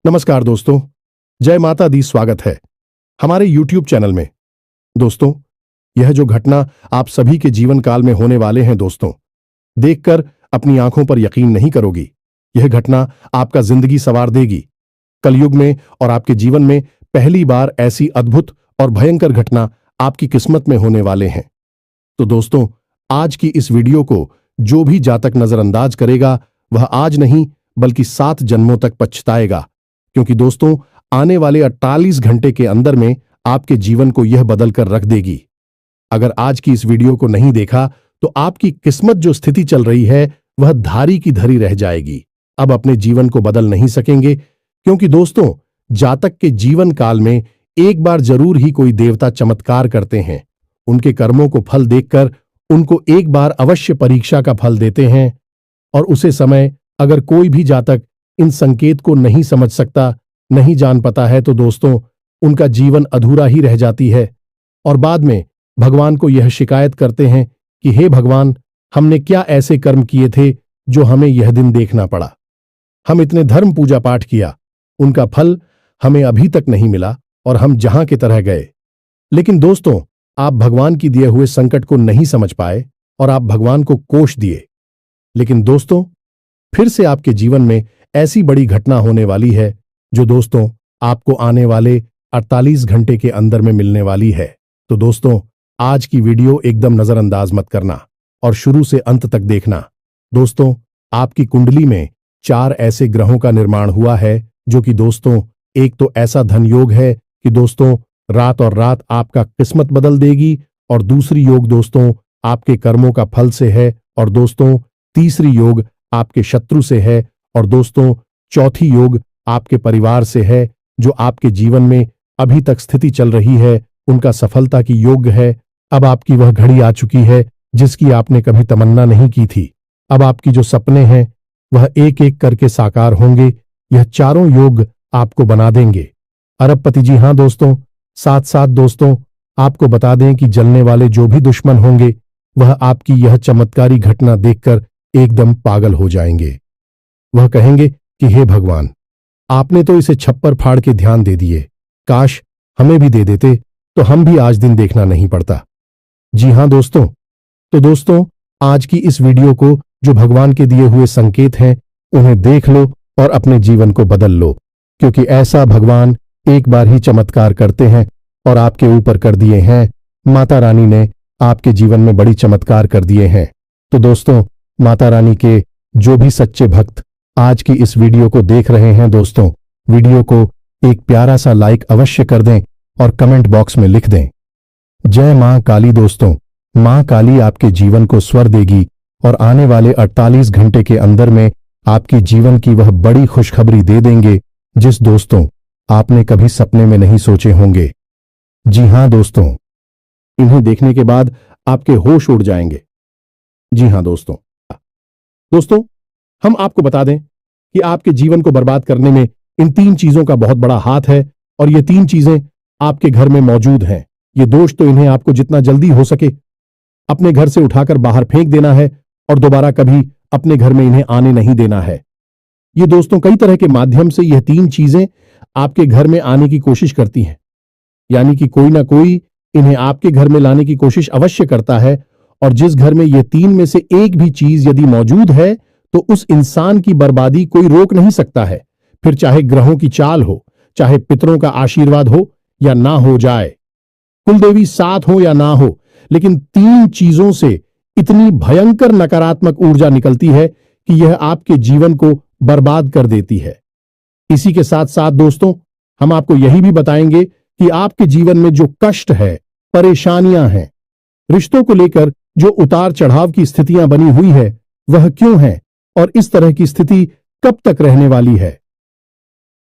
नमस्कार दोस्तों, जय माता दी। स्वागत है हमारे YouTube चैनल में। दोस्तों, यह जो घटना आप सभी के जीवन काल में होने वाले हैं दोस्तों, देखकर अपनी आंखों पर यकीन नहीं करोगी। यह घटना आपका जिंदगी संवार देगी। कलयुग में और आपके जीवन में पहली बार ऐसी अद्भुत और भयंकर घटना आपकी किस्मत में होने वाले हैं। तो दोस्तों, आज की इस वीडियो को जो भी जातक नजरअंदाज करेगा वह आज नहीं बल्कि 7 जन्मों तक पछताएगा, क्योंकि दोस्तों आने वाले 48 घंटे के अंदर में आपके जीवन को यह बदल कर रख देगी। अगर आज की इस वीडियो को नहीं देखा तो आपकी किस्मत जो स्थिति चल रही है वह धारी की धरी रह जाएगी। अब अपने जीवन को बदल नहीं सकेंगे, क्योंकि दोस्तों जातक के जीवन काल में एक बार जरूर ही कोई देवता चमत्कार करते हैं। उनके कर्मों को फल देखकर उनको एक बार अवश्य परीक्षा का फल देते हैं, और उसे समय अगर कोई भी जातक इन संकेत को नहीं समझ सकता, नहीं जान पाता है, तो दोस्तों उनका जीवन अधूरा ही रह जाती है और बाद में भगवान को यह शिकायत करते हैं कि हे भगवान, हमने क्या ऐसे कर्म किए थे जो हमें यह दिन देखना पड़ा। हम इतने धर्म पूजा पाठ किया, उनका फल हमें अभी तक नहीं मिला और हम जहां की तरह गए। लेकिन दोस्तों, आप भगवान की दिए हुए संकट को नहीं समझ पाए और आप भगवान को कोष दिए। लेकिन दोस्तों, फिर से आपके जीवन में ऐसी बड़ी घटना होने वाली है जो दोस्तों आपको आने वाले 48 घंटे के अंदर में मिलने वाली है। तो दोस्तों, आज की वीडियो एकदम नजरअंदाज मत करना और शुरू से अंत तक देखना। दोस्तों, आपकी कुंडली में 4 ऐसे ग्रहों का निर्माण हुआ है जो कि दोस्तों, एक तो ऐसा धन योग है कि दोस्तों रात और रात आपका किस्मत बदल देगी, और दूसरी योग दोस्तों आपके कर्मों का फल से है, और दोस्तों तीसरी योग आपके शत्रु से है, और दोस्तों चौथी योग आपके परिवार से है। जो आपके जीवन में अभी तक स्थिति चल रही है उनका सफलता की योग है। अब आपकी वह घड़ी आ चुकी है जिसकी आपने कभी तमन्ना नहीं की थी। अब आपकी जो सपने हैं वह एक एक करके साकार होंगे। यह चारों योग आपको बना देंगे अरबपति। जी हां दोस्तों, साथ साथ दोस्तों आपको बता दें कि जलने वाले जो भी दुश्मन होंगे वह आपकी यह चमत्कारी घटना देखकर एकदम पागल हो जाएंगे। वह कहेंगे कि हे भगवान, आपने तो इसे छप्पर फाड़ के ध्यान दे दिए, काश हमें भी दे देते तो हम भी आज दिन देखना नहीं पड़ता। जी हां दोस्तों, तो दोस्तों आज की इस वीडियो को जो भगवान के दिए हुए संकेत हैं उन्हें देख लो और अपने जीवन को बदल लो, क्योंकि ऐसा भगवान एक बार ही चमत्कार करते हैं और आपके ऊपर कर दिए हैं। माता रानी ने आपके जीवन में बड़ी चमत्कार कर दिए हैं। तो दोस्तों, माता रानी के जो भी सच्चे भक्त आज की इस वीडियो को देख रहे हैं दोस्तों, वीडियो को एक प्यारा सा लाइक अवश्य कर दें और कमेंट बॉक्स में लिख दें जय मां काली। दोस्तों, मां काली आपके जीवन को स्वर देगी और आने वाले 48 घंटे के अंदर में आपकी जीवन की वह बड़ी खुशखबरी दे देंगे जिस दोस्तों आपने कभी सपने में नहीं सोचे होंगे। जी हां दोस्तों, इन्हें देखने के बाद आपके होश उड़ जाएंगे। जी हां दोस्तों, हम आपको बता दें कि आपके जीवन को बर्बाद करने में इन 3 चीजों का बहुत बड़ा हाथ है, और ये 3 चीजें आपके घर में मौजूद हैं। ये दोष तो इन्हें आपको जितना जल्दी हो सके अपने घर से उठाकर बाहर फेंक देना है और दोबारा कभी अपने घर में इन्हें आने नहीं देना है। ये दोस्तों कई तरह के माध्यम से यह 3 चीजें आपके घर में आने की कोशिश करती हैं, यानी कि कोई ना कोई इन्हें आपके घर में लाने की कोशिश अवश्य करता है, और जिस घर में ये 3 में से एक भी चीज यदि मौजूद है तो उस इंसान की बर्बादी कोई रोक नहीं सकता है। फिर चाहे ग्रहों की चाल हो, चाहे पितरों का आशीर्वाद हो या ना हो जाए, कुलदेवी साथ हो या ना हो, लेकिन 3 चीजों से इतनी भयंकर नकारात्मक ऊर्जा निकलती है कि यह आपके जीवन को बर्बाद कर देती है। इसी के साथ साथ दोस्तों, हम आपको यही भी बताएंगे कि आपके जीवन में जो कष्ट है, परेशानियां हैं, रिश्तों को लेकर जो उतार चढ़ाव की स्थितियां बनी हुई है वह क्यों है और इस तरह की स्थिति कब तक रहने वाली है।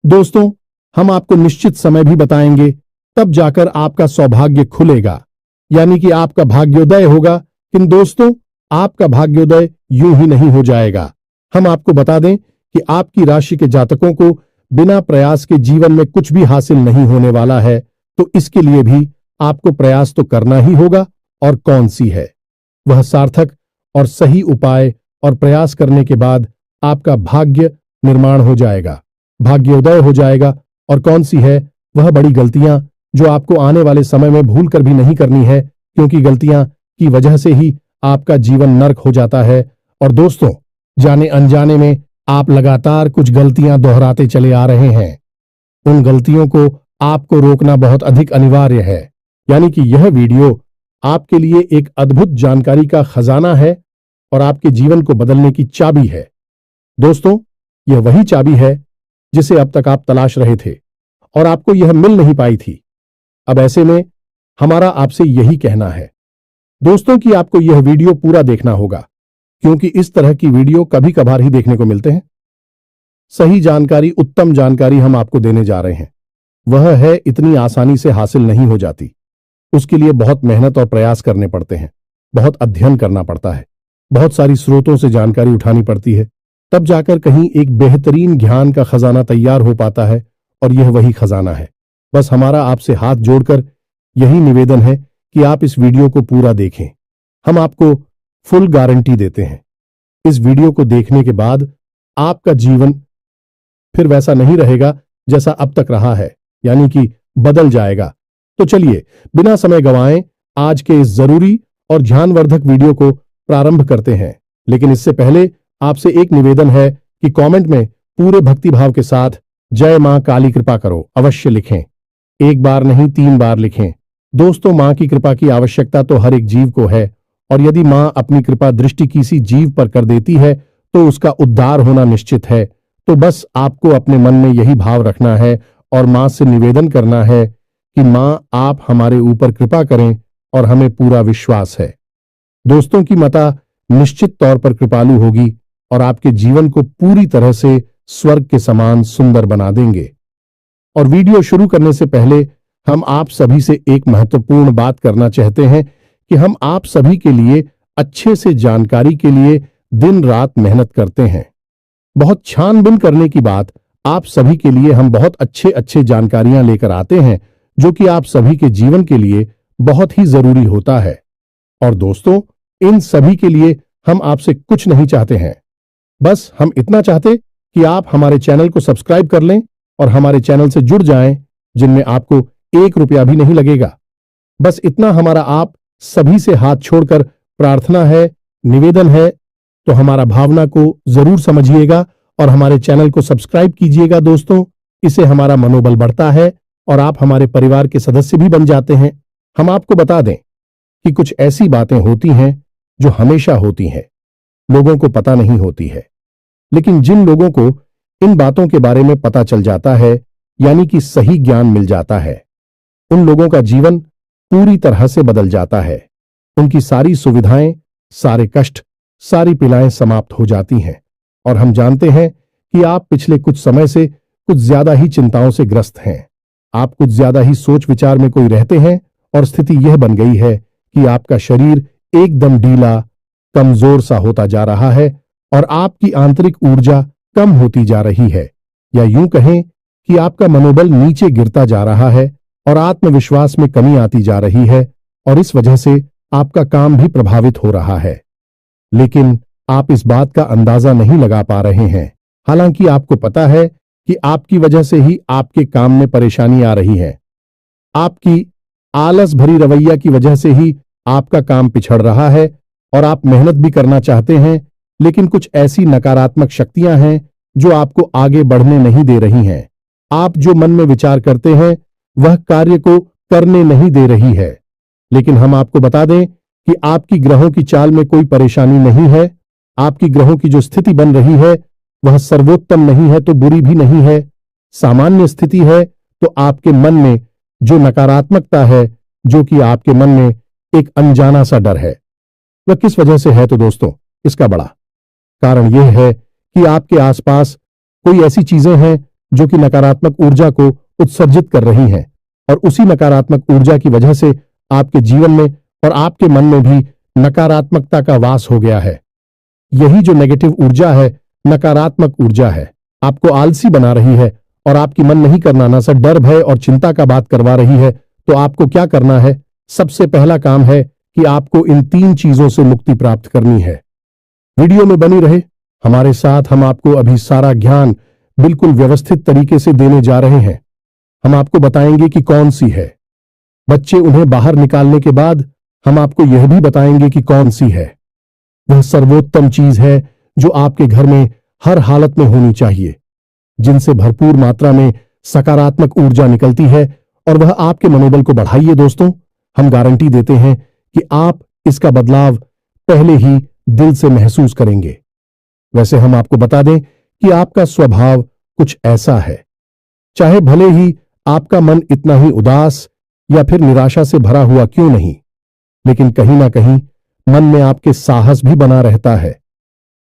दोस्तों, हम आपको निश्चित समय भी बताएंगे, तब जाकर आपका सौभाग्य खुलेगा, यानी कि आपका भाग्योदय होगा। किंतु दोस्तों, आपका भाग्योदय यूं ही नहीं हो जाएगा। हम आपको बता दें कि आपकी राशि के जातकों को बिना प्रयास के जीवन में कुछ भी हासिल नहीं होने वाला है, तो इसके लिए भी आपको प्रयास तो करना ही होगा, और कौन सी है वह सार्थक और सही उपाय और प्रयास करने के बाद आपका भाग्य निर्माण हो जाएगा। भाग्योदय हो जाएगा और कौन सी है वह बड़ी गलतियां जो आपको आने वाले समय में भूल कर भी नहीं करनी है, क्योंकि गलतियां की वजह से ही आपका जीवन नर्क हो जाता है। और दोस्तों, जाने अनजाने में आप लगातार कुछ गलतियां दोहराते चले आ रहे हैं। उन गलतियों को आपको रोकना बहुत अधिक अनिवार्य है। यानी कि यह वीडियो आपके लिए एक अद्भुत जानकारी का खजाना है और आपके जीवन को बदलने की चाबी है। दोस्तों, यह वही चाबी है जिसे अब तक आप तलाश रहे थे और आपको यह मिल नहीं पाई थी। अब ऐसे में हमारा आपसे यही कहना है दोस्तों कि आपको यह वीडियो पूरा देखना होगा, क्योंकि इस तरह की वीडियो कभी कभार ही देखने को मिलते हैं। सही जानकारी, उत्तम जानकारी हम आपको देने जा रहे हैं। वह है इतनी आसानी से हासिल नहीं हो जाती। उसके लिए बहुत मेहनत और प्रयास करने पड़ते हैं, बहुत अध्ययन करना पड़ता है, बहुत सारी स्रोतों से जानकारी उठानी पड़ती है, तब जाकर कहीं एक बेहतरीन ज्ञान का खजाना तैयार हो पाता है। और यह वही खजाना है। बस हमारा आपसे हाथ जोड़कर यही निवेदन है कि आप इस वीडियो को पूरा देखें। हम आपको फुल गारंटी देते हैं, इस वीडियो को देखने के बाद आपका जीवन फिर वैसा नहीं रहेगा जैसा अब तक रहा है, यानी कि बदल जाएगा। तो चलिए बिना समय गंवाए आज के इस जरूरी और ध्यानवर्धक वीडियो को प्रारंभ करते हैं। लेकिन इससे पहले आपसे एक निवेदन है कि कमेंट में पूरे भक्तिभाव के साथ जय मां काली कृपा करो अवश्य लिखें। एक बार नहीं 3 बार लिखें। दोस्तों, मां की कृपा की आवश्यकता तो हर एक जीव को है, और यदि मां अपनी कृपा दृष्टि किसी जीव पर कर देती है तो उसका उद्धार होना निश्चित है। तो बस आपको अपने मन में यही भाव रखना है और मां से निवेदन करना है कि मां आप हमारे ऊपर कृपा करें, और हमें पूरा विश्वास है दोस्तों की माता निश्चित तौर पर कृपालु होगी और आपके जीवन को पूरी तरह से स्वर्ग के समान सुंदर बना देंगे। और वीडियो शुरू करने से पहले हम आप सभी से एक महत्वपूर्ण बात करना चाहते हैं कि हम आप सभी के लिए अच्छे से जानकारी के लिए दिन रात मेहनत करते हैं। बहुत छानबीन करने की बात, आप सभी के लिए हम बहुत अच्छे जानकारियां लेकर आते हैं जो कि आप सभी के जीवन के लिए बहुत ही जरूरी होता है। और दोस्तों, इन सभी के लिए हम आपसे कुछ नहीं चाहते हैं, बस हम इतना चाहते कि आप हमारे चैनल को सब्सक्राइब कर लें और हमारे चैनल से जुड़ जाएं, जिनमें आपको 1 रुपया भी नहीं लगेगा। बस इतना हमारा आप सभी से हाथ छोड़कर प्रार्थना है, निवेदन है। तो हमारा भावना को जरूर समझिएगा और हमारे चैनल को सब्सक्राइब कीजिएगा दोस्तों। इससे हमारा मनोबल बढ़ता है और आप हमारे परिवार के सदस्य भी बन जाते हैं। हम आपको बता दें कि कुछ ऐसी बातें होती हैं जो हमेशा होती हैं, लोगों को पता नहीं होती है, लेकिन जिन लोगों को इन बातों के बारे में पता चल जाता है, यानी कि सही ज्ञान मिल जाता है, उन लोगों का जीवन पूरी तरह से बदल जाता है। उनकी सारी सुविधाएं, सारे कष्ट, सारी पीड़ाएं समाप्त हो जाती हैं। और हम जानते हैं कि आप पिछले कुछ समय से कुछ ज्यादा ही चिंताओं से ग्रस्त हैं। आप कुछ ज्यादा ही सोच विचार में कोई रहते हैं और स्थिति यह बन गई है कि आपका शरीर एकदम ढीला, कमजोर सा होता जा रहा है और आपकी आंतरिक ऊर्जा कम होती जा रही है, या यूं कहें कि आपका मनोबल नीचे गिरता जा रहा है और आत्मविश्वास में कमी आती जा रही है, और इस वजह से आपका काम भी प्रभावित हो रहा है। लेकिन आप इस बात का अंदाजा नहीं लगा पा रहे हैं, हालांकि आपको पता है कि आपकी वजह से ही आपके काम में परेशानी आ रही है। आपकी आलस भरी रवैया की वजह से ही आपका काम पिछड़ रहा है और आप मेहनत भी करना चाहते हैं, लेकिन कुछ ऐसी नकारात्मक शक्तियां हैं जो आपको आगे बढ़ने नहीं दे रही हैं। आप जो मन में विचार करते हैं वह कार्य को करने नहीं दे रही है। लेकिन हम आपको बता दें कि आपकी ग्रहों की चाल में कोई परेशानी नहीं है। आपकी ग्रहों की जो स्थिति बन रही है वह सर्वोत्तम नहीं है तो बुरी भी नहीं है, सामान्य स्थिति है। तो आपके मन में जो नकारात्मकता है, जो कि आपके मन में एक अनजाना सा डर है, वह किस वजह से है? तो दोस्तों, इसका बड़ा कारण यह है कि आपके आसपास कोई ऐसी चीजें हैं जो कि नकारात्मक ऊर्जा को उत्सर्जित कर रही हैं, और उसी नकारात्मक ऊर्जा की वजह से आपके जीवन में और आपके मन में भी नकारात्मकता का वास हो गया है। यही जो नेगेटिव ऊर्जा है, नकारात्मक ऊर्जा है, आपको आलसी बना रही है और आपकी मन नहीं करना ना सर डर, भय और चिंता का बात करवा रही है। तो आपको क्या करना है? सबसे पहला काम है कि आपको इन 3 चीजों से मुक्ति प्राप्त करनी है। वीडियो में बनी रहे हमारे साथ, हम आपको अभी सारा ज्ञान बिल्कुल व्यवस्थित तरीके से देने जा रहे हैं। हम आपको बताएंगे कि कौन सी है। बच्चे उन्हें बाहर निकालने के बाद हम आपको यह भी बताएंगे कि कौन सी है। वह सर्वोत्तम चीज है जो आपके घर में हर हालत में होनी चाहिए, जिनसे भरपूर मात्रा में सकारात्मक ऊर्जा निकलती है और वह आपके मनोबल को बढ़ाइए। दोस्तों, हम गारंटी देते हैं कि आप इसका बदलाव पहले ही दिल से महसूस करेंगे। वैसे हम आपको बता दें कि आपका स्वभाव कुछ ऐसा है, चाहे भले ही आपका मन इतना ही उदास या फिर निराशा से भरा हुआ क्यों नहीं, लेकिन कहीं ना कहीं मन में आपके साहस भी बना रहता है।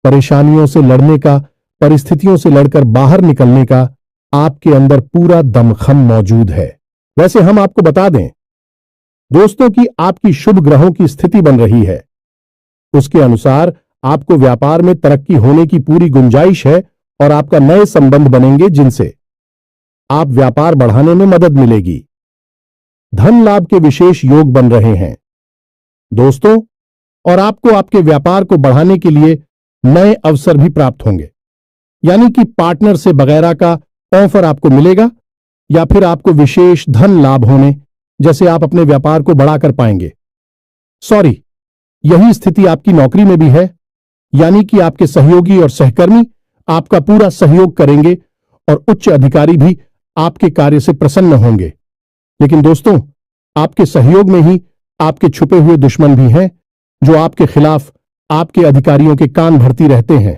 परेशानियों से लड़ने का, परिस्थितियों से लड़कर बाहर निकलने का आपके अंदर पूरा दमखम मौजूद है। वैसे हम आपको बता दें दोस्तों कि आपकी शुभ ग्रहों की स्थिति बन रही है। उसके अनुसार आपको व्यापार में तरक्की होने की पूरी गुंजाइश है और आपका नए संबंध बनेंगे जिनसे आप व्यापार बढ़ाने में मदद मिलेगी। धन लाभ के विशेष योग बन रहे हैं दोस्तों, और आपको आपके व्यापार को बढ़ाने के लिए नए अवसर भी प्राप्त होंगे, यानी कि पार्टनर से वगैरह का ऑफर आपको मिलेगा या फिर आपको विशेष धन लाभ होने जैसे आप अपने व्यापार को बढ़ाकर पाएंगे। सॉरी, यही स्थिति आपकी नौकरी में भी है, यानी कि आपके सहयोगी और सहकर्मी आपका पूरा सहयोग करेंगे और उच्च अधिकारी भी आपके कार्य से प्रसन्न होंगे। लेकिन दोस्तों, आपके सहयोग में ही आपके छुपे हुए दुश्मन भी हैं जो आपके खिलाफ आपके अधिकारियों के कान भरती रहते हैं।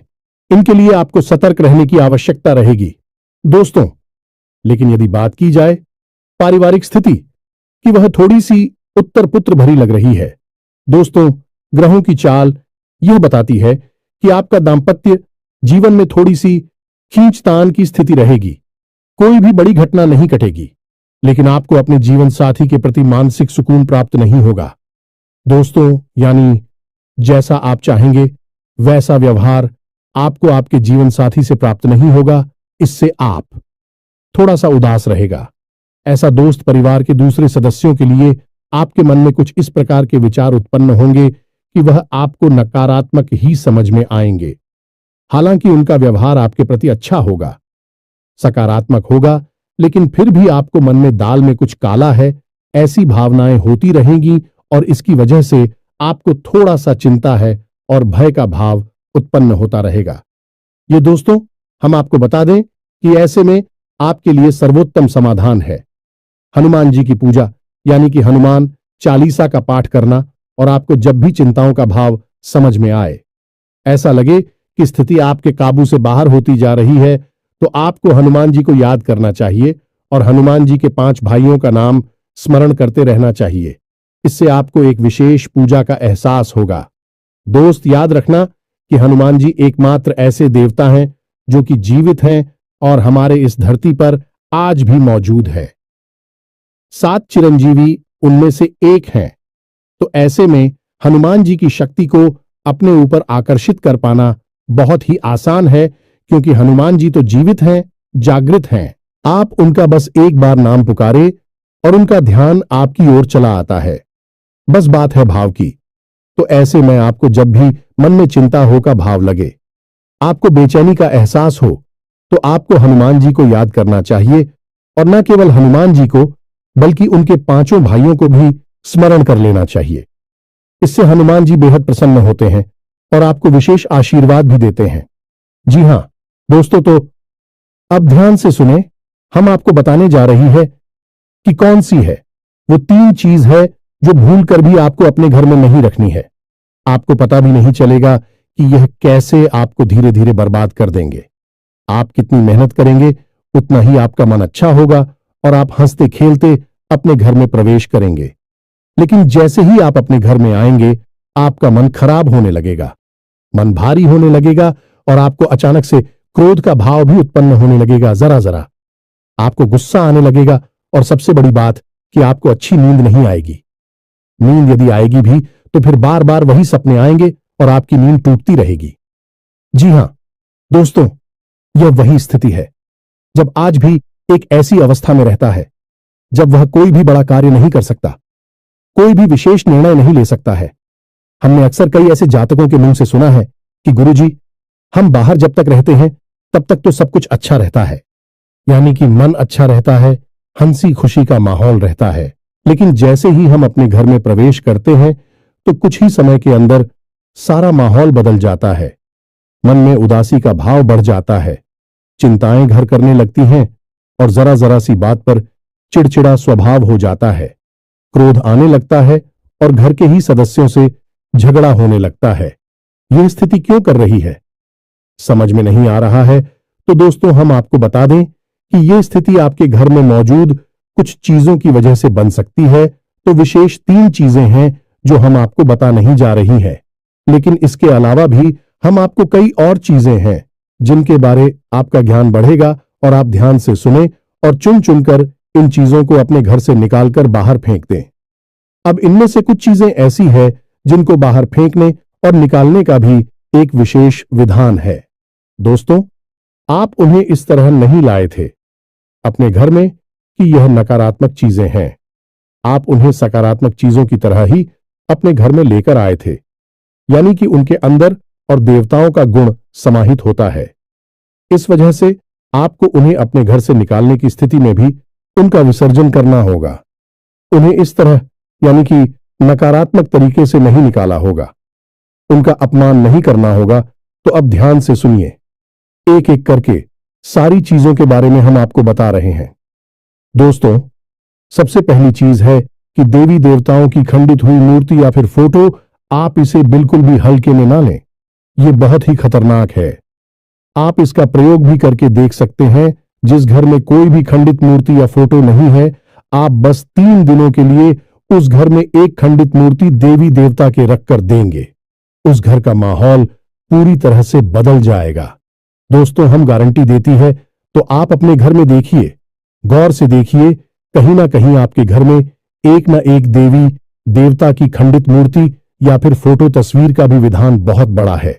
इनके लिए आपको सतर्क रहने की आवश्यकता रहेगी दोस्तों। लेकिन यदि बात की जाए पारिवारिक स्थिति की, वह थोड़ी सी उत्तर पुत्र भरी लग रही है दोस्तों। ग्रहों की चाल यह बताती है कि आपका दांपत्य जीवन में थोड़ी सी खींचतान की स्थिति रहेगी। कोई भी बड़ी घटना नहीं घटेगी, लेकिन आपको अपने जीवन साथी के प्रति मानसिक सुकून प्राप्त नहीं होगा दोस्तों। यानी जैसा आप चाहेंगे वैसा व्यवहार आपको आपके जीवन साथी से प्राप्त नहीं होगा। इससे आप थोड़ा सा उदास रहेगा। ऐसा दोस्त परिवार के दूसरे सदस्यों के लिए आपके मन में कुछ इस प्रकार के विचार उत्पन्न होंगे कि वह आपको नकारात्मक ही समझ में आएंगे। हालांकि उनका व्यवहार आपके प्रति अच्छा होगा, सकारात्मक होगा, लेकिन फिर भी आपको मन में दाल में कुछ काला है ऐसी भावनाएं होती रहेंगी और इसकी वजह से आपको थोड़ा सा चिंता है और भय का भाव उत्पन्न होता रहेगा। ये दोस्तों, हम आपको बता दें कि ऐसे में आपके लिए सर्वोत्तम समाधान है हनुमान जी की पूजा, यानी कि हनुमान चालीसा का पाठ करना। और आपको जब भी चिंताओं का भाव समझ में आए, ऐसा लगे कि स्थिति आपके काबू से बाहर होती जा रही है, तो आपको हनुमान जी को याद करना चाहिए और हनुमान जी के 5 भाइयों का नाम स्मरण करते रहना चाहिए। इससे आपको एक विशेष पूजा का एहसास होगा। दोस्त, याद रखना कि हनुमान जी एकमात्र ऐसे देवता हैं जो कि जीवित हैं और हमारे इस धरती पर आज भी मौजूद है। 7 चिरंजीवी उनमें से एक हैं, तो ऐसे में हनुमान जी की शक्ति को अपने ऊपर आकर्षित कर पाना बहुत ही आसान है, क्योंकि हनुमान जी तो जीवित हैं, जागृत हैं। आप उनका बस एक बार नाम पुकारे और उनका ध्यान आपकी ओर चला आता है। बस बात है भाव की। तो ऐसे में आपको जब भी मन में चिंता हो का भाव लगे, आपको बेचैनी का एहसास हो, तो आपको हनुमान जी को याद करना चाहिए और न केवल हनुमान जी को बल्कि उनके 5 भाइयों को भी स्मरण कर लेना चाहिए। इससे हनुमान जी बेहद प्रसन्न होते हैं और आपको विशेष आशीर्वाद भी देते हैं। जी हां दोस्तों, तो अब ध्यान से सुने। हम आपको बताने जा रही है कि कौन सी है वो 3 चीज है जो भूलकर भी आपको अपने घर में नहीं रखनी है। आपको पता भी नहीं चलेगा कि यह कैसे आपको धीरे धीरे बर्बाद कर देंगे। आप कितनी मेहनत करेंगे उतना ही आपका मन अच्छा होगा और आप हंसते खेलते अपने घर में प्रवेश करेंगे। लेकिन जैसे ही आप अपने घर में आएंगे, आपका मन खराब होने लगेगा, मन भारी होने लगेगा और आपको अचानक से क्रोध का भाव भी उत्पन्न होने लगेगा। जरा जरा आपको गुस्सा आने लगेगा और सबसे बड़ी बात कि आपको अच्छी नींद नहीं आएगी। नींद यदि आएगी भी तो फिर बार बार वही सपने आएंगे और आपकी नींद टूटती रहेगी। जी हां दोस्तों, यह वही स्थिति है जब आज भी एक ऐसी अवस्था में रहता है जब वह कोई भी बड़ा कार्य नहीं कर सकता, कोई भी विशेष निर्णय नहीं ले सकता है। हमने अक्सर कई ऐसे जातकों के मुंह से सुना है कि गुरुजी, हम बाहर जब तक रहते हैं तब तक तो सब कुछ अच्छा रहता है, यानी कि मन अच्छा रहता है, हंसी खुशी का माहौल रहता है। लेकिन जैसे ही हम अपने घर में प्रवेश करते हैं तो कुछ ही समय के अंदर सारा माहौल बदल जाता है। मन में उदासी का भाव बढ़ जाता है, चिंताएं घर करने लगती हैं और जरा जरा सी बात पर चिड़चिड़ा स्वभाव हो जाता है। क्रोध आने लगता है और घर के ही सदस्यों से झगड़ा होने लगता है। यह स्थिति क्यों कर रही है, समझ में नहीं आ रहा है तो दोस्तों हम आपको बता दें कि यह स्थिति आपके घर में मौजूद कुछ चीजों की वजह से बन सकती है। तो विशेष 3 चीजें हैं जो हम आपको बता नहीं जा रही हैं, लेकिन इसके अलावा भी हम आपको कई और चीजें हैं जिनके बारे आपका ज्ञान बढ़ेगा और आप ध्यान से सुने और चुन चुनकर इन चीजों को अपने घर से निकालकर बाहर फेंक दें। अब इनमें से कुछ चीजें ऐसी है जिनको बाहर फेंकने और निकालने का भी एक विशेष विधान है। दोस्तों, आप उन्हें इस तरह नहीं लाए थे अपने घर में कि यह नकारात्मक चीजें हैं। आप उन्हें सकारात्मक चीजों की तरह ही अपने घर में लेकर आए थे, यानी कि उनके अंदर और देवताओं का गुण समाहित होता है। इस वजह से आपको उन्हें अपने घर से निकालने की स्थिति में भी उनका विसर्जन करना होगा। उन्हें इस तरह यानी कि नकारात्मक तरीके से नहीं निकाला होगा, उनका अपमान नहीं करना होगा। तो अब ध्यान से सुनिए, एक एक करके सारी चीजों के बारे में हम आपको बता रहे हैं। दोस्तों, सबसे पहली चीज है कि देवी देवताओं की खंडित हुई मूर्ति या फिर फोटो, आप इसे बिल्कुल भी हल्के में ना लें। यह बहुत ही खतरनाक है। आप इसका प्रयोग भी करके देख सकते हैं। जिस घर में कोई भी खंडित मूर्ति या फोटो नहीं है, आप बस 3 दिनों के लिए उस घर में एक खंडित मूर्ति देवी देवता के रखकर देंगे, उस घर का माहौल पूरी तरह से बदल जाएगा। दोस्तों, हम गारंटी देती है, तो आप अपने घर में देखिए, गौर से देखिए, कहीं ना कहीं आपके घर में एक ना एक देवी देवता की खंडित मूर्ति या फिर फोटो तस्वीर का भी विधान बहुत बड़ा है।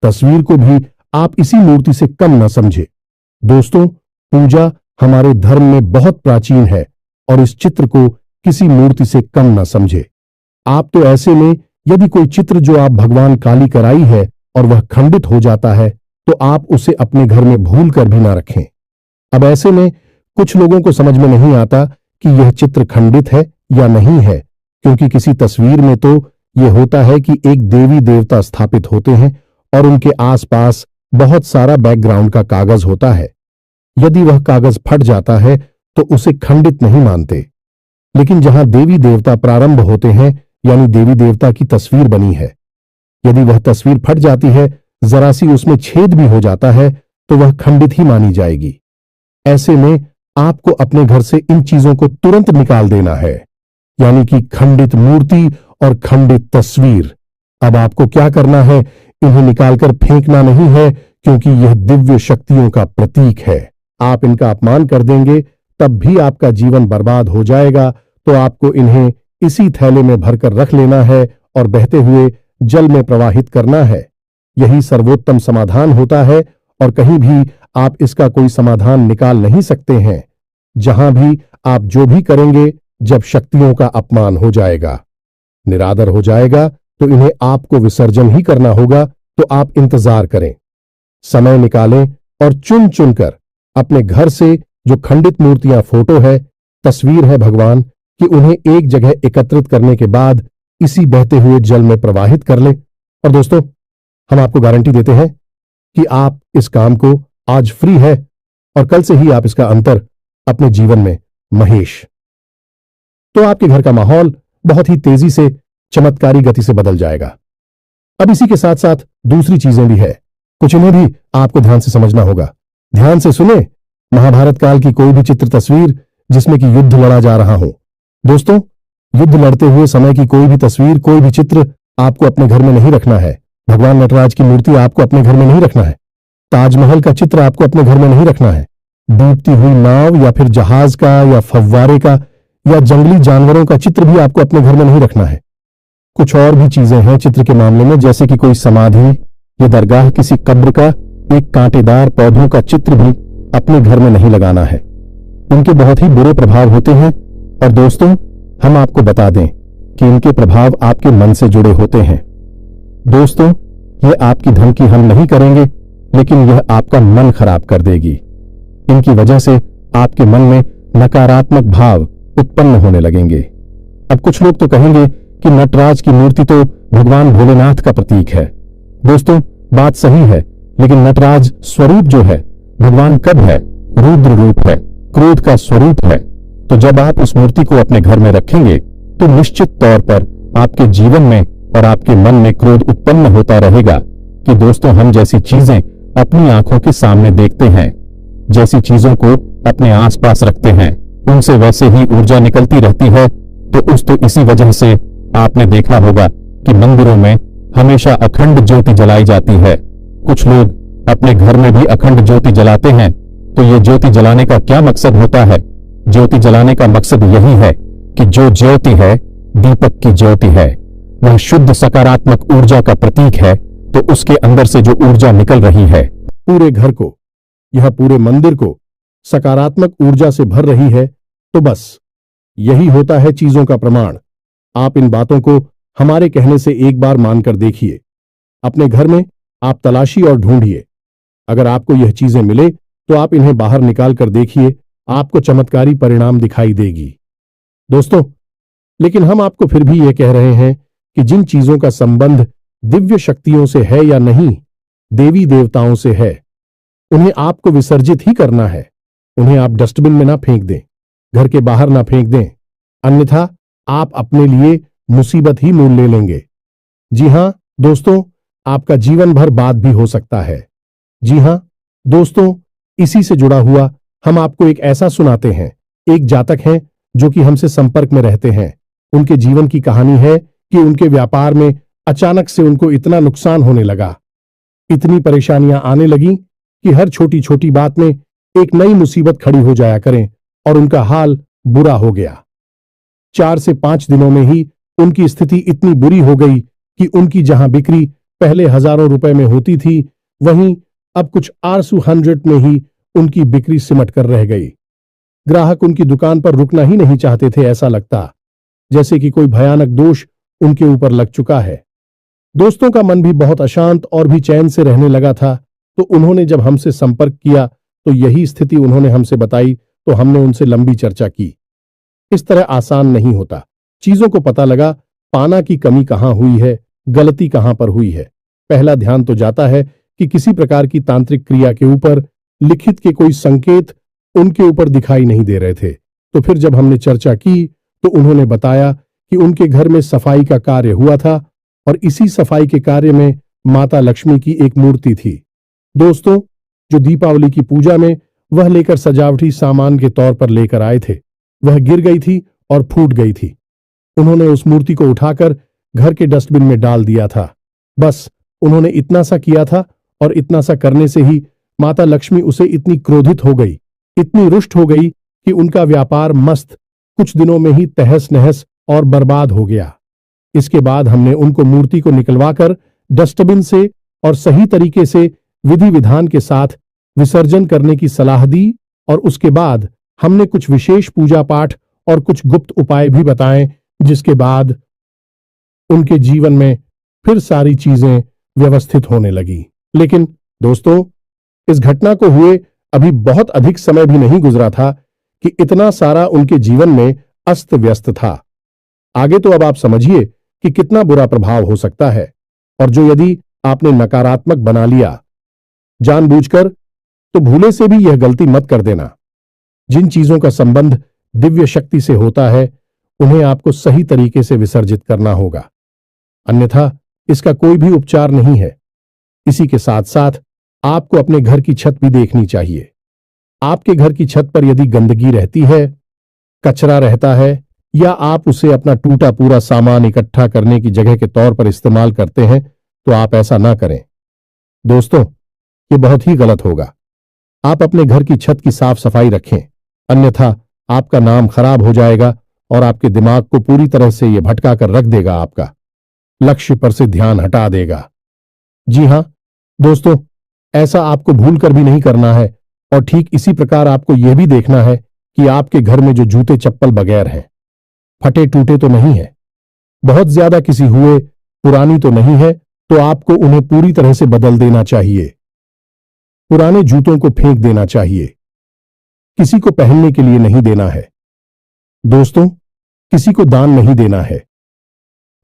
तस्वीर को भी आप इसी मूर्ति से कम न समझे। दोस्तों, पूजा हमारे धर्म में बहुत प्राचीन है और इस चित्र को किसी मूर्ति से कम न समझे। आप तो ऐसे में यदि कोई चित्र जो आप भगवान काली कराई है और वह खंडित हो जाता है तो आप उसे अपने घर में भूल कर भी ना रखें। अब ऐसे में कुछ लोगों को समझ में नहीं आता कि यह चित्र खंडित है या नहीं है, क्योंकि किसी तस्वीर में तो यह होता है कि एक देवी देवता स्थापित होते हैं और उनके आसपास बहुत सारा बैकग्राउंड का कागज होता है। यदि वह कागज फट जाता है तो उसे खंडित नहीं मानते। लेकिन जहां देवी देवता प्रारंभ होते हैं, यानी देवी देवता की तस्वीर बनी है, यदि वह तस्वीर फट जाती है, जरा सी उसमें छेद भी हो जाता है, तो वह खंडित ही मानी जाएगी। ऐसे में आपको अपने घर से इन चीजों को तुरंत निकाल देना है, यानी कि खंडित मूर्ति और खंडित तस्वीर। अब आपको क्या करना है, इन्हें निकालकर फेंकना नहीं है, क्योंकि यह दिव्य शक्तियों का प्रतीक है। आप इनका अपमान कर देंगे तब भी आपका जीवन बर्बाद हो जाएगा। तो आपको इन्हें इसी थैले में भरकर रख लेना है और बहते हुए जल में प्रवाहित करना है। यही सर्वोत्तम समाधान होता है और कहीं भी आप इसका कोई समाधान निकाल नहीं सकते हैं। जहां भी आप जो भी करेंगे, जब शक्तियों का अपमान हो जाएगा, निरादर हो जाएगा, तो इन्हें आपको विसर्जन ही करना होगा। तो आप इंतजार करें, समय निकालें और चुन चुनकर अपने घर से जो खंडित मूर्तियां, फोटो है, तस्वीर है भगवान कि उन्हें एक जगह एकत्रित करने के बाद इसी बहते हुए जल में प्रवाहित कर लें। और दोस्तों, हम आपको गारंटी देते हैं कि आप इस काम को आज फ्री है और कल से ही आप इसका अंतर अपने जीवन में महेश, तो आपके घर का माहौल बहुत ही तेजी से चमत्कारी गति से बदल जाएगा। अब इसी के साथ साथ दूसरी चीजें भी है, कुछ इन्हें भी आपको ध्यान से समझना होगा। ध्यान से सुने, महाभारत काल की कोई भी चित्र तस्वीर जिसमें कि युद्ध लड़ा जा रहा हो, दोस्तों, युद्ध लड़ते हुए समय की कोई भी तस्वीर, कोई भी चित्र आपको अपने घर में नहीं रखना है। भगवान नटराज की मूर्ति आपको अपने घर में नहीं रखना है। ताजमहल का चित्र आपको अपने घर में नहीं रखना है। डूबती हुई नाव या फिर जहाज का या फव्वारे का या जंगली जानवरों का चित्र भी आपको अपने घर में नहीं रखना है। कुछ और भी चीजें हैं चित्र के मामले में, जैसे कि कोई समाधि या दरगाह, किसी कब्र का एक कांटेदार पौधों का चित्र भी अपने घर में नहीं लगाना है। इनके बहुत ही बुरे प्रभाव होते हैं और दोस्तों, हम आपको बता दें कि इनके प्रभाव आपके मन से जुड़े होते हैं। दोस्तों, ये आपकी धमकी हम नहीं करेंगे, लेकिन यह आपका मन खराब कर देगी। इनकी वजह से आपके मन में नकारात्मक भाव उत्पन्न होने लगेंगे। अब कुछ लोग तो कहेंगे कि नटराज की मूर्ति तो भगवान भोलेनाथ का प्रतीक है। दोस्तों, बात सही है, लेकिन नटराज स्वरूप जो है भगवान कब है? रुद्र रूप है, क्रोध का स्वरूप है। तो जब आप उस मूर्ति को अपने घर में रखेंगे तो निश्चित तौर पर आपके जीवन में और आपके मन में क्रोध उत्पन्न होता रहेगा कि दोस्तों, हम जैसी चीजें अपनी आंखों के सामने देखते हैं, जैसी चीजों को अपने आसपास रखते हैं, उनसे वैसे ही ऊर्जा निकलती रहती है। तो इसी वजह से आपने देखा होगा कि मंदिरों में हमेशा अखंड ज्योति जलाई जाती है। कुछ लोग अपने घर में भी अखंड ज्योति जलाते हैं। तो ये ज्योति जलाने का क्या मकसद होता है? ज्योति जलाने का मकसद यही है कि जो ज्योति है दीपक की ज्योति है, वह शुद्ध सकारात्मक ऊर्जा का प्रतीक है। तो उसके अंदर से जो ऊर्जा निकल रही है पूरे घर को, यह पूरे मंदिर को सकारात्मक ऊर्जा से भर रही है, तो बस यही होता है चीजों का प्रमाण। आप इन बातों को हमारे कहने से एक बार मानकर देखिए। अपने घर में आप तलाशी और ढूंढिए। अगर आपको यह चीजें मिले तो आप इन्हें बाहर निकाल कर देखिए, आपको चमत्कारी परिणाम दिखाई देगी। दोस्तों, लेकिन हम आपको फिर भी यह कह रहे हैं कि जिन चीजों का संबंध दिव्य शक्तियों से है या नहीं, देवी देवताओं से है, उन्हें आपको विसर्जित ही करना है। उन्हें आप डस्टबिन में ना फेंक दें, घर के बाहर ना फेंक दें, अन्यथा आप अपने लिए मुसीबत ही मोल ले लेंगे। जी हां दोस्तों, आपका जीवन भर बाद भी हो सकता है। जी हां दोस्तों, इसी से जुड़ा हुआ हम आपको एक ऐसा सुनाते हैं। एक जातक हैं जो कि हमसे संपर्क में रहते हैं। उनके जीवन की कहानी है कि उनके व्यापार में अचानक से उनको इतना नुकसान होने लगा, इतनी परेशानियां आने लगी कि हर छोटी छोटी बात में एक नई मुसीबत खड़ी हो जाया करें और उनका हाल बुरा हो गया। 4 से 5 दिनों में ही उनकी स्थिति इतनी बुरी हो गई कि उनकी जहां बिक्री पहले हजारों रुपए में होती थी, वहीं अब कुछ आरसू 100 में ही उनकी बिक्री सिमट कर रह गई। ग्राहक उनकी दुकान पर रुकना ही नहीं चाहते थे। ऐसा लगता जैसे कि कोई भयानक दोष उनके ऊपर लग चुका है। दोस्तों का मन भी बहुत अशांत और भी चैन से रहने लगा था। तो उन्होंने जब हमसे संपर्क किया तो यही स्थिति उन्होंने हमसे बताई। तो हमने उनसे लंबी चर्चा की। इस तरह आसान नहीं होता। चीजों को पता लगा पाना की कमी कहां हुई है, गलती कहां पर हुई है। पहला ध्यान तो जाता है कि किसी प्रकार की तांत्रिक क्रिया के ऊपर लिखित के कोई संकेत उनके ऊपर दिखाई नहीं दे रहे थे। तो फिर जब हमने चर्चा की तो उन्होंने बताया कि उनके घर में सफाई का कार्य हुआ था और इसी सफाई के कार्य में माता लक्ष्मी की एक मूर्ति थी। दोस्तों, जो दीपावली की पूजा में वह लेकर सजावटी सामान के तौर पर लेकर आए थे, वह गिर गई थी और फूट गई थी। उन्होंने उस मूर्ति को उठाकर घर के डस्टबिन में डाल दिया था। बस उन्होंने इतना सा किया था और इतना सा करने से ही माता लक्ष्मी उसे इतनी क्रोधित हो गई, इतनी रुष्ट हो गई कि उनका व्यापार मस्त कुछ दिनों में ही तहस नहस और बर्बाद हो गया। इसके बाद हमने उनको मूर्ति को निकलवाकर डस्टबिन से और सही तरीके से विधि विधान के साथ विसर्जन करने की सलाह दी और उसके बाद हमने कुछ विशेष पूजा पाठ और कुछ गुप्त उपाय भी बताए, जिसके बाद उनके जीवन में फिर सारी चीजें व्यवस्थित होने लगी। लेकिन दोस्तों, इस घटना को हुए अभी बहुत अधिक समय भी नहीं गुजरा था कि इतना सारा उनके जीवन में अस्त व्यस्त था। आगे तो अब आप समझिए कि कितना बुरा प्रभाव हो सकता है। और जो यदि आपने नकारात्मक बना लिया जानबूझकर, तो भूले से भी यह गलती मत कर देना। जिन चीजों का संबंध दिव्य शक्ति से होता है, उन्हें आपको सही तरीके से विसर्जित करना होगा, अन्यथा इसका कोई भी उपचार नहीं है। इसी के साथ साथ आपको अपने घर की छत भी देखनी चाहिए। आपके घर की छत पर यदि गंदगी रहती है, कचरा रहता है, या आप उसे अपना टूटा पूरा सामान इकट्ठा करने की जगह के तौर पर इस्तेमाल करते हैं, तो आप ऐसा ना करें। दोस्तों, ये बहुत ही गलत होगा। आप अपने घर की छत की साफ सफाई रखें, अन्यथा आपका नाम खराब हो जाएगा और आपके दिमाग को पूरी तरह से ये भटका कर रख देगा, आपका लक्ष्य पर से ध्यान हटा देगा। जी हां दोस्तों, ऐसा आपको भूल कर भी नहीं करना है। और ठीक इसी प्रकार आपको यह भी देखना है कि आपके घर में जो जूते चप्पल बगैर हैं, फटे टूटे तो नहीं है, बहुत ज्यादा किसी हुए पुरानी तो नहीं है, तो आपको उन्हें पूरी तरह से बदल देना चाहिए। पुराने जूतों को फेंक देना चाहिए। किसी को पहनने के लिए नहीं देना है। दोस्तों, किसी को दान नहीं देना है।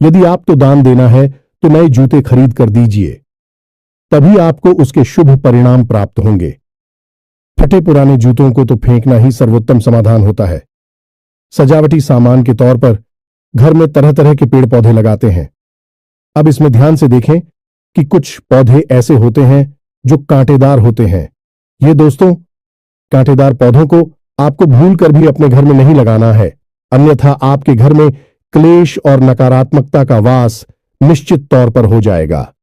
यदि आपको दान देना है तो नए जूते खरीद कर दीजिए, तभी आपको उसके शुभ परिणाम प्राप्त होंगे। फटे पुराने जूतों को तो फेंकना ही सर्वोत्तम समाधान होता है। सजावटी सामान के तौर पर घर में तरह तरह के पेड़ पौधे लगाते हैं। अब इसमें ध्यान से देखें कि कुछ पौधे ऐसे होते हैं जो कांटेदार होते हैं। ये दोस्तों, कांटेदार पौधों को आपको भूल कर भी अपने घर में नहीं लगाना है, अन्यथा आपके घर में क्लेश और नकारात्मकता का वास निश्चित तौर पर हो जाएगा।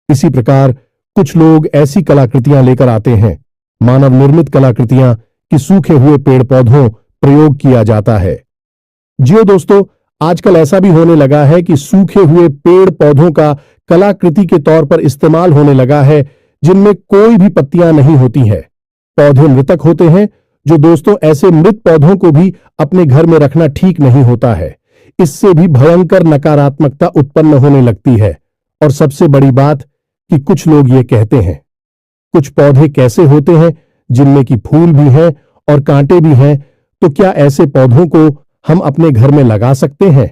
इसी प्रकार कुछ लोग ऐसी कलाकृतियां लेकर आते हैं, मानव निर्मित कलाकृतियां, कि सूखे हुए पेड़ पौधों प्रयोग किया जाता है। जियो दोस्तों, आजकल ऐसा भी होने लगा है कि सूखे हुए पेड़ पौधों का कलाकृति के तौर पर इस्तेमाल होने लगा है, जिनमें कोई भी पत्तियां नहीं होती हैं। पौधे मृतक होते हैं, जो दोस्तों ऐसे मृत पौधों को भी अपने घर में रखना ठीक नहीं होता है। इससे भी भयंकर नकारात्मकता उत्पन्न होने लगती है। और सबसे बड़ी बात कि कुछ लोग ये कहते हैं, कुछ पौधे कैसे होते हैं जिनमें कि फूल भी हैं और कांटे भी हैं, तो क्या ऐसे पौधों को हम अपने घर में लगा सकते हैं?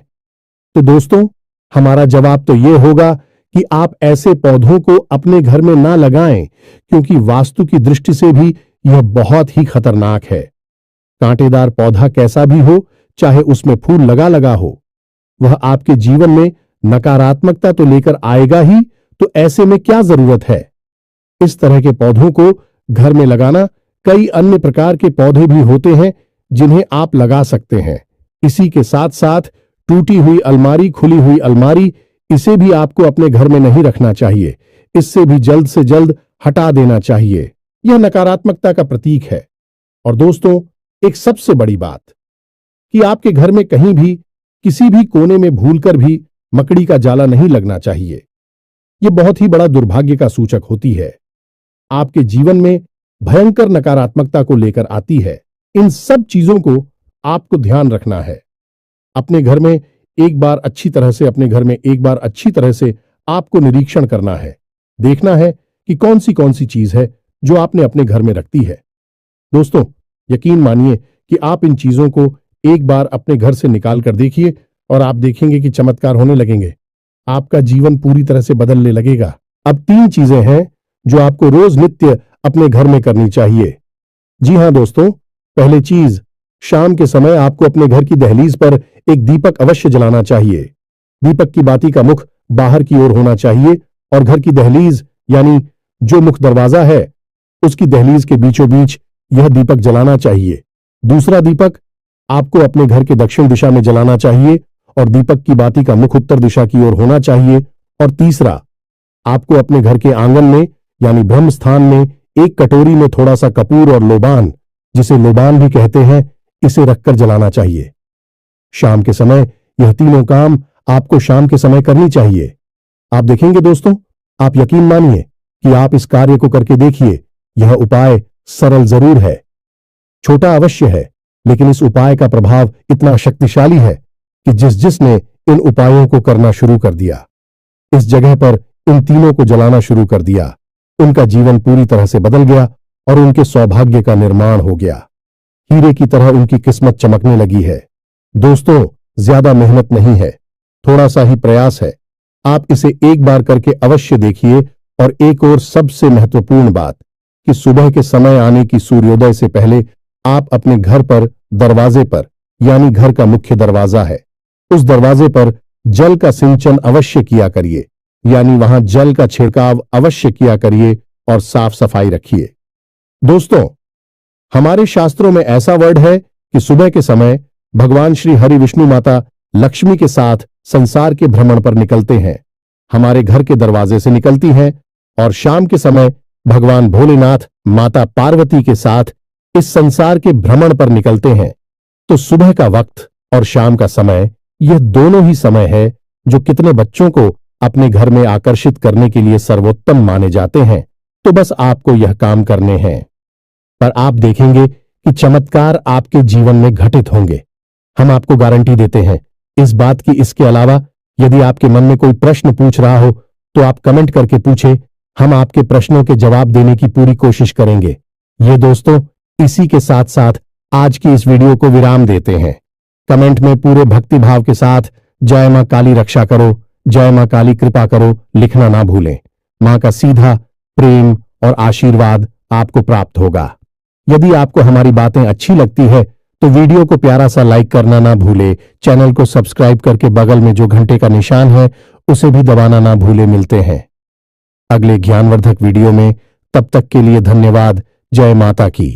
तो दोस्तों, हमारा जवाब तो यह होगा कि आप ऐसे पौधों को अपने घर में ना लगाएं, क्योंकि वास्तु की दृष्टि से भी यह बहुत ही खतरनाक है। कांटेदार पौधा कैसा भी हो, चाहे उसमें फूल लगा लगा हो, वह आपके जीवन में नकारात्मकता तो लेकर आएगा ही, तो ऐसे में क्या जरूरत है? इस तरह के पौधों को घर में लगाना, कई अन्य प्रकार के पौधे भी होते हैं जिन्हें आप लगा सकते हैं। इसी के साथ साथ टूटी हुई अलमारी, खुली हुई अलमारी, इसे भी आपको अपने घर में नहीं रखना चाहिए। इससे भी जल्द से जल्द हटा देना चाहिए। यह नकारात्मकता का प्रतीक है। और दोस्तों, एक सबसे बड़ी बात कि आपके घर में कहीं भी किसी भी कोने में भूलकर भी मकड़ी का जाला नहीं लगना चाहिए। यह बहुत ही बड़ा दुर्भाग्य का सूचक होती है, आपके जीवन में भयंकर नकारात्मकता को लेकर आती है। इन सब चीजों को आपको ध्यान रखना है। अपने घर में एक बार अच्छी तरह से आपको निरीक्षण करना है। देखना है कि कौन सी चीज है जो आपने अपने घर में रखती है। दोस्तों, यकीन मानिए कि आप इन चीजों को एक बार अपने घर से निकाल कर देखिए और आप देखेंगे कि चमत्कार होने लगेंगे। आपका जीवन पूरी तरह से बदलने लगेगा। अब 3 चीजें हैं जो आपको रोज नित्य अपने घर में करनी चाहिए। जी हां दोस्तों, पहली चीज, शाम के समय आपको अपने घर की दहलीज पर एक दीपक अवश्य जलाना चाहिए। दीपक की बाती का मुख बाहर की ओर होना चाहिए और घर की दहलीज यानी जो मुख्य दरवाजा है उसकी दहलीज के बीचों बीच यह दीपक जलाना चाहिए। दूसरा दीपक आपको अपने घर के दक्षिण दिशा में जलाना चाहिए और दीपक की बाती का मुख उत्तर दिशा की ओर होना चाहिए। और तीसरा, आपको अपने घर के आंगन में यानी ब्रह्म स्थान में एक कटोरी में थोड़ा सा कपूर और लोबान, जिसे लोबान भी कहते हैं, इसे रखकर जलाना चाहिए। शाम के समय यह तीनों काम आपको शाम के समय करनी चाहिए। आप देखेंगे दोस्तों, आप यकीन मानिए कि आप इस कार्य को करके देखिए। यह उपाय सरल जरूर है, छोटा अवश्य है, लेकिन इस उपाय का प्रभाव इतना शक्तिशाली है कि जिसने इन उपायों को करना शुरू कर दिया, इस जगह पर इन तीनों को जलाना शुरू कर दिया, उनका जीवन पूरी तरह से बदल गया और उनके सौभाग्य का निर्माण हो गया। हीरे की तरह उनकी किस्मत चमकने लगी है। दोस्तों, ज्यादा मेहनत नहीं है, थोड़ा सा ही प्रयास है। आप इसे एक बार करके अवश्य देखिए। और एक और सबसे महत्वपूर्ण बात कि सुबह के समय आने की सूर्योदय से पहले आप अपने घर पर दरवाजे पर, यानी घर का मुख्य दरवाजा है, उस दरवाजे पर जल का सिंचन अवश्य किया करिए, यानी वहां जल का छिड़काव अवश्य किया करिए और साफ सफाई रखिए। दोस्तों, हमारे शास्त्रों में ऐसा वर्ड है कि सुबह के समय भगवान श्री हरि विष्णु माता लक्ष्मी के साथ संसार के भ्रमण पर निकलते हैं, हमारे घर के दरवाजे से निकलती हैं, और शाम के समय भगवान भोलेनाथ माता पार्वती के साथ इस संसार के भ्रमण पर निकलते हैं। तो सुबह का वक्त और शाम का समय, यह दोनों ही समय है जो कितने बच्चों को अपने घर में आकर्षित करने के लिए सर्वोत्तम माने जाते हैं। तो बस आपको यह काम करने हैं, पर आप देखेंगे कि चमत्कार आपके जीवन में घटित होंगे। हम आपको गारंटी देते हैं इस बात की। इसके अलावा यदि आपके मन में कोई प्रश्न पूछ रहा हो तो आप कमेंट करके पूछें, हम आपके प्रश्नों के जवाब देने की पूरी कोशिश करेंगे। ये दोस्तों, इसी के साथ साथ आज की इस वीडियो को विराम देते हैं। कमेंट में पूरे भक्ति भाव के साथ जय मां काली रक्षा करो, जय मां काली कृपा करो लिखना ना भूलें। मां का सीधा प्रेम और आशीर्वाद आपको प्राप्त होगा। यदि आपको हमारी बातें अच्छी लगती है तो वीडियो को प्यारा सा लाइक करना ना भूले। चैनल को सब्सक्राइब करके बगल में जो घंटे का निशान है उसे भी दबाना ना भूले। मिलते हैं अगले ज्ञानवर्धक वीडियो में, तब तक के लिए धन्यवाद। जय माता की।